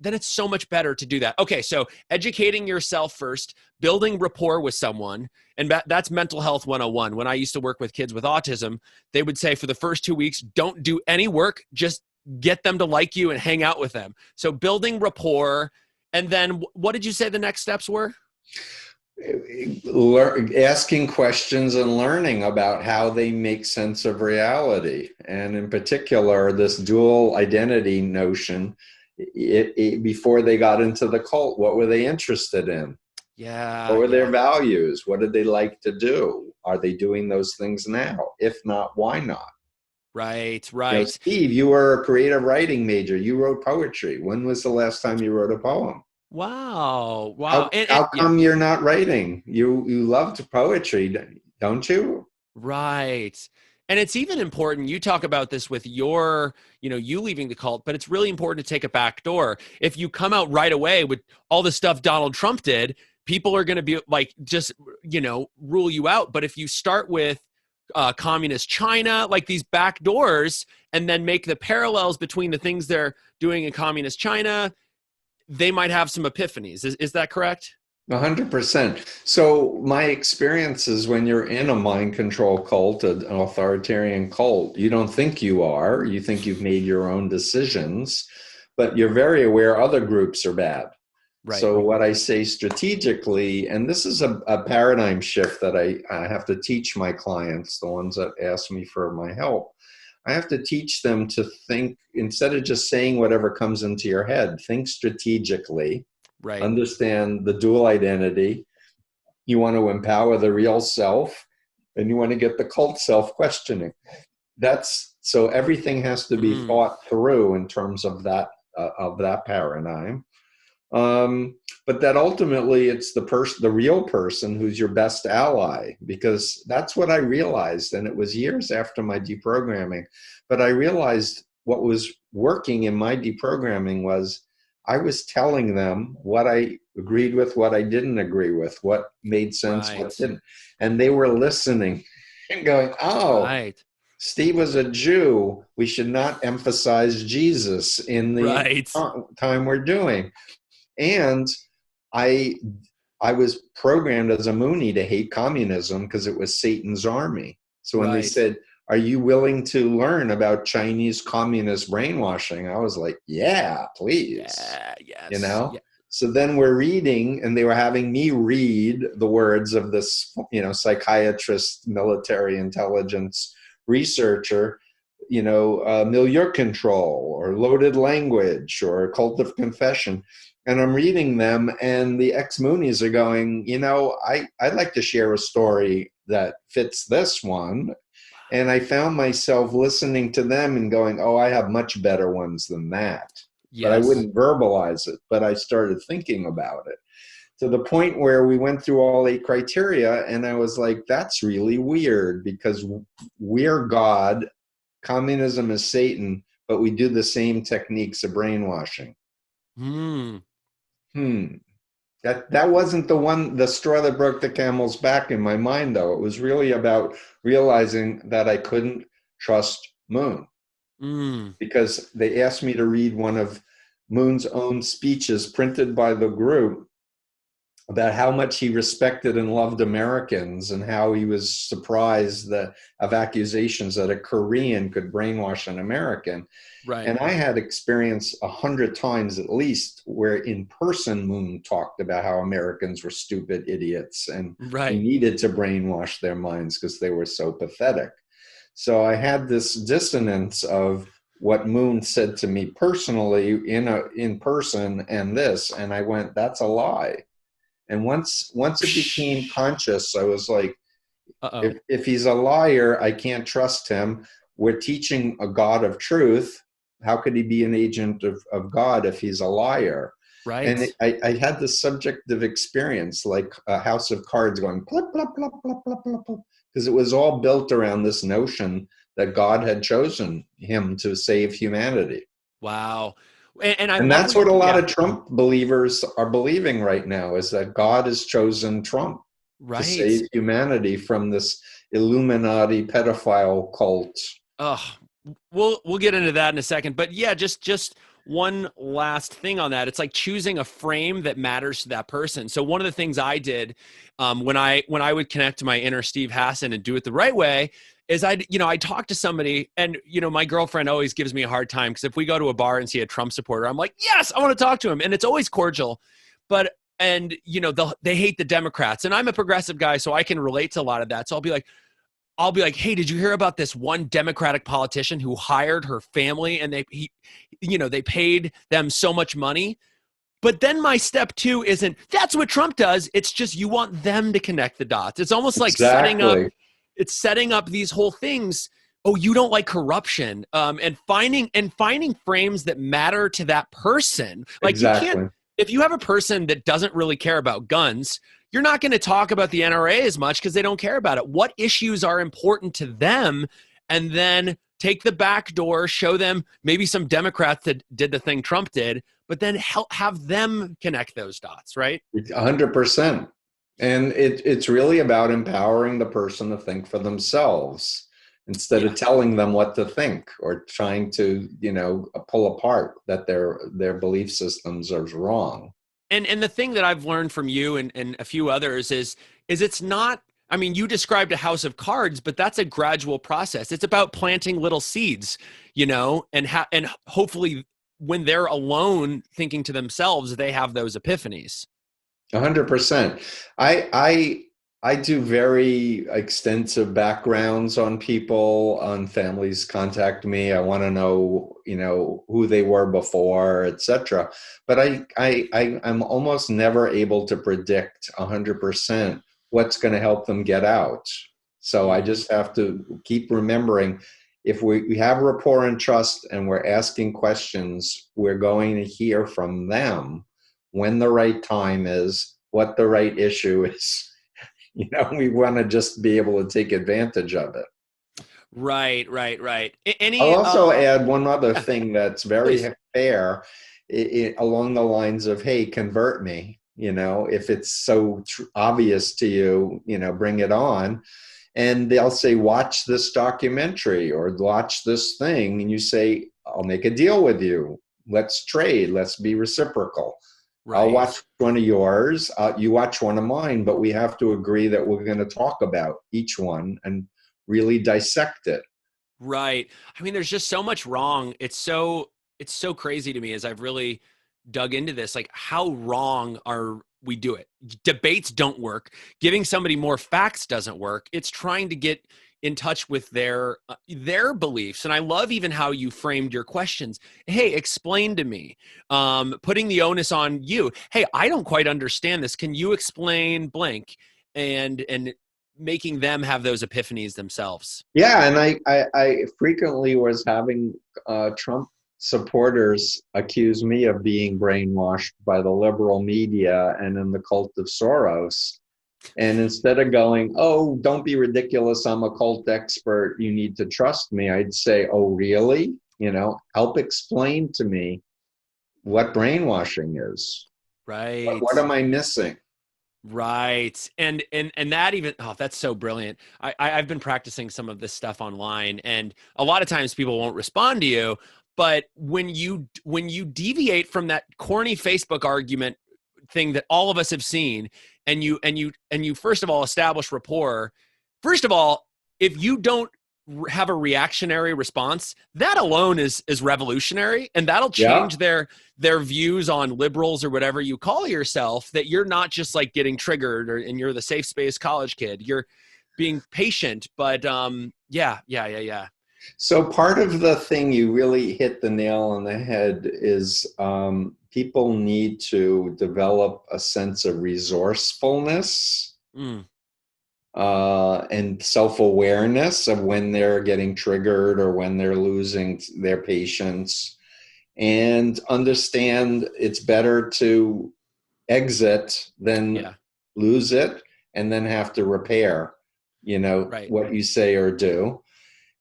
it's so much better to do that. Okay, so educating yourself first, building rapport with someone, and that's mental health 101. When I used to work with kids with autism, they would say for the first 2 weeks, don't do any work, just get them to like you and hang out with them. So building rapport, and then what did you say the next steps were? Asking questions and learning about how they make sense of reality. And in particular, this dual identity notion, before they got into the cult, what were they interested in? Yeah. What were their values? What did they like to do? Are they doing those things now? If not, why not? Right. You know, Steve, you were a creative writing major. You wrote poetry. When was the last time you wrote a poem? Wow. How come you're not writing? You loved poetry, don't you? Right. And it's even important, you talk about this with your, you leaving the cult, but it's really important to take a back door. If you come out right away with all the stuff Donald Trump did, people are going to be like, just, rule you out. But if you start with communist China, like these back doors, and then make the parallels between the things they're doing in communist China, they might have some epiphanies. Is that correct? 100%. So my experience is when you're in a mind control cult, an authoritarian cult, you don't think you are. You think you've made your own decisions, but you're very aware other groups are bad. Right. So what I say strategically, and this is a paradigm shift that I have to teach my clients, the ones that ask me for my help, I have to teach them to think, instead of just saying whatever comes into your head, think strategically, right. Understand the dual identity. You want to empower the real self, and you want to get the cult self questioning. So everything has to be thought through in terms of that paradigm. But that ultimately it's the real person who's your best ally, because that's what I realized. And it was years after my deprogramming, but I realized what was working in my deprogramming was I was telling them what I agreed with, what I didn't agree with, what made sense, what didn't. And they were listening and going, oh, Steve was a Jew. We should not emphasize Jesus in the time we're doing. And I was programmed as a Moonie to hate communism because it was Satan's army. So when they said, are you willing to learn about Chinese communist brainwashing? I was like, yeah, please. Yeah, yes. Yeah. So then we're reading, and they were having me read the words of this, psychiatrist, military intelligence researcher, milieu control or loaded language or cult of confession. And I'm reading them, and the ex-Moonies are going, I'd like to share a story that fits this one. And I found myself listening to them and going, oh, I have much better ones than that. Yes. But I wouldn't verbalize it, but I started thinking about it to the point where we went through all 8 criteria. And I was like, that's really weird, because we're God, communism is Satan, but we do the same techniques of brainwashing. That wasn't the straw that broke the camel's back in my mind, though. It was really about realizing that I couldn't trust Moon. Because they asked me to read one of Moon's own speeches printed by the group about how much he respected and loved Americans, and how he was surprised of accusations that a Korean could brainwash an American. Right. And I had experienced 100 times at least where in person Moon talked about how Americans were stupid idiots and we needed to brainwash their minds because they were so pathetic. So I had this dissonance of what Moon said to me personally in person and this, and I went, that's a lie. And once it became conscious, I was like, Uh-oh. If he's a liar, I can't trust him. We're teaching a God of truth. How could he be an agent of God if he's a liar? And Right. I had this subjective experience, like a house of cards going plop, plop, plop, plop, plop, plop, plop, because it was all built around this notion that God had chosen him to save humanity. Wow. And I And love that's what you, what a lot yeah, of Trump believers are believing right now, is that God has chosen Trump to right. save humanity from this Illuminati pedophile cult. Oh, we'll get into that in a second, but yeah, just one last thing on that. It's like choosing a frame that matters to that person. So one of the things I did when I would connect to my inner Steve Hassan and do it the right way is I talk to somebody, and my girlfriend always gives me a hard time because if we go to a bar and see a Trump supporter, I'm like, yes, I want to talk to him, and it's always cordial, but. And they hate the Democrats, and I'm a progressive guy, so I can relate to a lot of that. So I'll be like, hey, did you hear about this one Democratic politician who hired her family and they paid them so much money? But then my step two isn't that's what Trump does. It's just you want them to connect the dots. It's almost like Exactly. setting up these whole things. Oh, you don't like corruption, and finding frames that matter to that person. Like you can't, Exactly. if you have a person that doesn't really care about guns, you're not going to talk about the NRA as much because they don't care about it. What issues are important to them, and then take the back door, show them maybe some Democrats that did the thing Trump did, but then have them connect those dots, right? 100%. And it's really about empowering the person to think for themselves instead Yeah. of telling them what to think or trying to, pull apart that their belief systems are wrong. And the thing that I've learned from you and a few others is it's not, I mean, you described a house of cards, but that's a gradual process. It's about planting little seeds, and hopefully when they're alone thinking to themselves, they have those epiphanies. 100%. I do very extensive backgrounds on people, on families contact me. I want to know, who they were before, etc. But I'm almost never able to predict 100% what's going to help them get out. So I Mm, just have to keep remembering, if we have rapport and trust and we're asking questions, we're going to hear from them when the right time is, what the right issue is. We want to just be able to take advantage of it. right, right, right. I'll Any also add one other yeah, thing that's please. very fair, along the lines of, hey, convert me. If it's so obvious to you, bring it on. And they'll say, watch this documentary or watch this thing. And you say, I'll make a deal with you. Let's trade. Let's be reciprocal. I'll Right. watch one of yours. You watch one of mine, but we have to agree that we're going to talk about each one and really dissect it. Right. I mean, there's just so much wrong. It's so crazy to me as I've really dug into this. Like, how wrong are we do it? Debates don't work. Giving somebody more facts doesn't work. It's trying to get in touch with their beliefs. And I love even how you framed your questions. Hey, explain to me. Putting the onus on you. Hey, I don't quite understand this. Can you explain blank? And making them have those epiphanies themselves. Yeah, and I frequently was having Trump supporters accuse me of being brainwashed by the liberal media and in the cult of Soros. And instead of going, oh, don't be ridiculous, I'm a cult expert, you need to trust me, I'd say, oh, really? Help explain to me what brainwashing is. What Right. am I missing? Right. And that even, oh, that's so brilliant. I've been practicing some of this stuff online, and a lot of times people won't respond to you, but when you deviate from that corny Facebook argument thing that all of us have seen, and you first of all establish rapport. First of all, if you don't have a reactionary response, that alone is revolutionary, and that'll Yeah. change their views on liberals or whatever you call yourself, that you're not just like getting triggered and you're the safe space college kid. You're being patient, but yeah. So part of the thing, you really hit the nail on the head, is people need to develop a sense of resourcefulness. Mm, and self-awareness of when they're getting triggered or when they're losing their patience, and understand it's better to exit than Yeah. lose it and then have to repair, Right. what you say or do.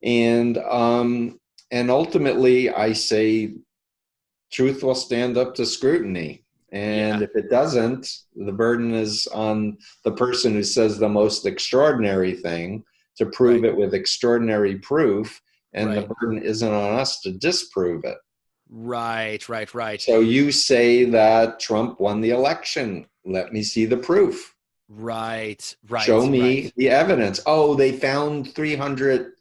And ultimately, I say truth will stand up to scrutiny. And Yeah. if it doesn't, the burden is on the person who says the most extraordinary thing to prove Right. it with extraordinary proof. And the Right. burden isn't on us to disprove it. Right. Right. Right. So you say that Trump won the election. Let me see the proof. Right. Show Right. me Right. the evidence. Oh, they found 300,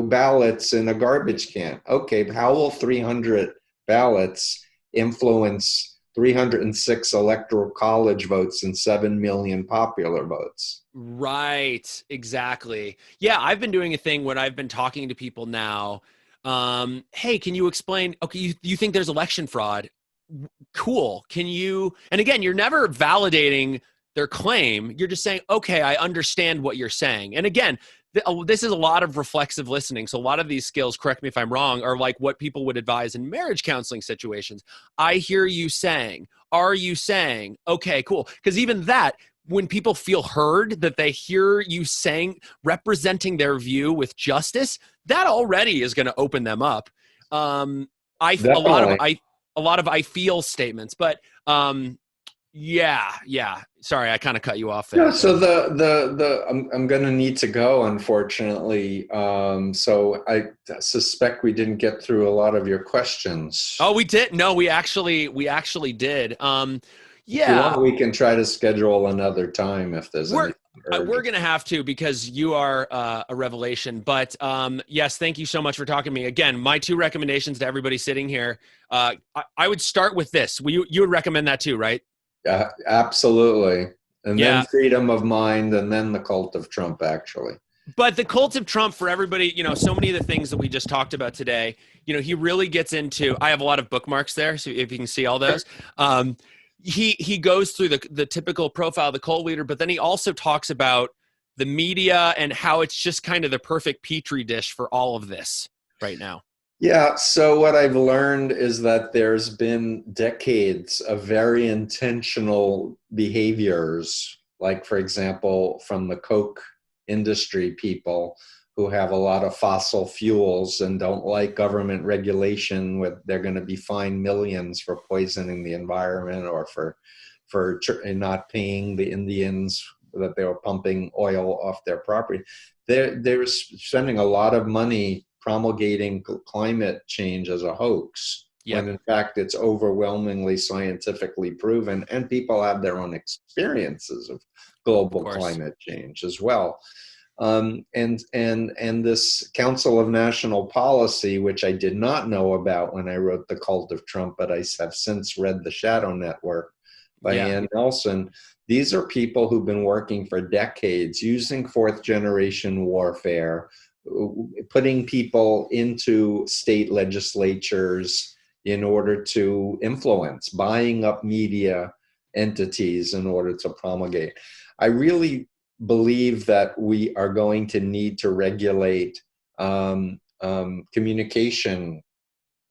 ballots in a garbage can. Okay, but how will 300 ballots influence 306 electoral college votes and 7 million popular votes? Right. Exactly. Yeah. I've been doing a thing when I've been talking to people now. Hey, can you explain? Okay. You think there's election fraud? Cool. Can you, and again, you're never validating their claim. You're just saying, okay, I understand what you're saying. And again, this is a lot of reflexive listening. So a lot of these skills, correct me if I'm wrong, are like what people would advise in marriage counseling situations. I hear you saying, are you saying, okay, cool. Because even that, when people feel heard, that they hear you saying, representing their view with justice, that already is going to open them up. I a lot of Definitely. a lot of I feel statements, but yeah. Sorry, I kind of cut you off No, there. so I'm going to need to go, unfortunately. So I suspect we didn't get through a lot of your questions. Oh, we did. No, we actually did. If you Yeah, want, we can try to schedule another time if there's we're anything we're urgent. gonna have to, because you are a revelation. But yes, thank you so much for talking to me again. My two recommendations to everybody sitting here. I would start with this. You would recommend that too, right? Yeah, absolutely. And then Yeah. freedom of mind, and then the cult of Trump, actually. But the cult of Trump, for everybody, so many of the things that we just talked about today, he really gets into. I have a lot of bookmarks there, so if you can see all those. Um, he goes through the typical profile of the cult leader, but then he also talks about the media and how it's just kind of the perfect petri dish for all of this right now. Yeah, so what I've learned is that there's been decades of very intentional behaviors, like, for example, from the Coke industry people who have a lot of fossil fuels and don't like government regulation. They're going to be fined millions for poisoning the environment, or for not paying the Indians that they were pumping oil off their property. They're spending a lot of money promulgating climate change as a hoax, when Yep, in fact it's overwhelmingly scientifically proven, and people have their own experiences of of global course. climate change as well. And this Council of National Policy, which I did not know about when I wrote The Cult of Trump, but I have since read The Shadow Network by Yeah, Ann Nelson. These are people who've been working for decades using fourth generation warfare, putting people into state legislatures in order to influence, buying up media entities in order to promulgate. I really believe that we are going to need to regulate communication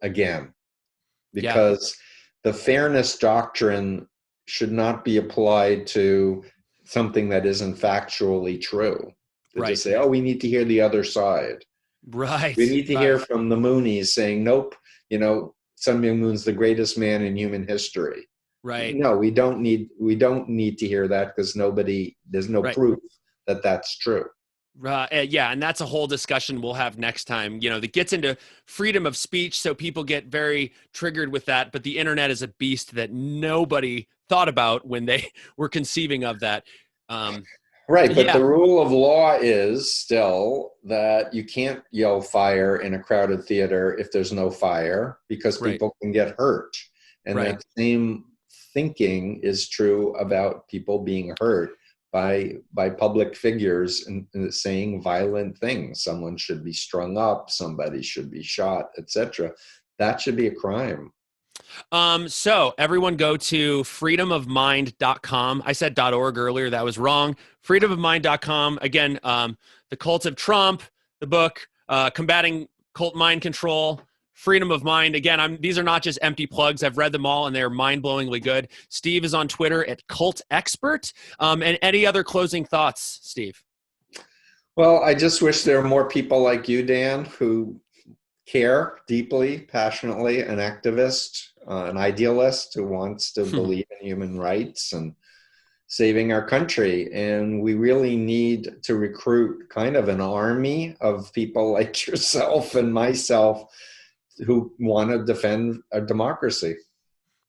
again, yeah, because the fairness doctrine should not be applied to something that isn't factually true. To just right, say, oh, we need to hear the other side. We right, need to hear right, from the Moonies saying, nope, Sun Myung Moon's the greatest man in human history. right, No, we don't need to hear that, because there's no right. proof that that's true. Yeah, and that's a whole discussion we'll have next time, that gets into freedom of speech. So people get very triggered with that. But the internet is a beast that nobody thought about when they were conceiving of that. Um, Right, but yeah, the rule of law is still that you can't yell fire in a crowded theater if there's no fire, because right, people can get hurt. And right, that same thinking is true about people being hurt by public figures and saying violent things. Someone should be strung up, somebody should be shot, etc. That should be a crime. So everyone go to freedomofmind.com. I said .org earlier. That was wrong. Freedomofmind.com. Again, The Cult of Trump, the book, Combating Cult Mind Control, Freedom of Mind. Again, these are not just empty plugs. I've read them all, and they're mind-blowingly good. Steve is on Twitter at Cult Expert. And any other closing thoughts, Steve? Well, I just wish there were more people like you, Dan, who care deeply, passionately, an activist, an idealist who wants to believe in human rights and saving our country. And we really need to recruit kind of an army of people like yourself and myself who want to defend our democracy.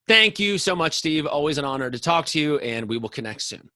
Thank you so much, Steve. Always an honor to talk to you, and we will connect soon.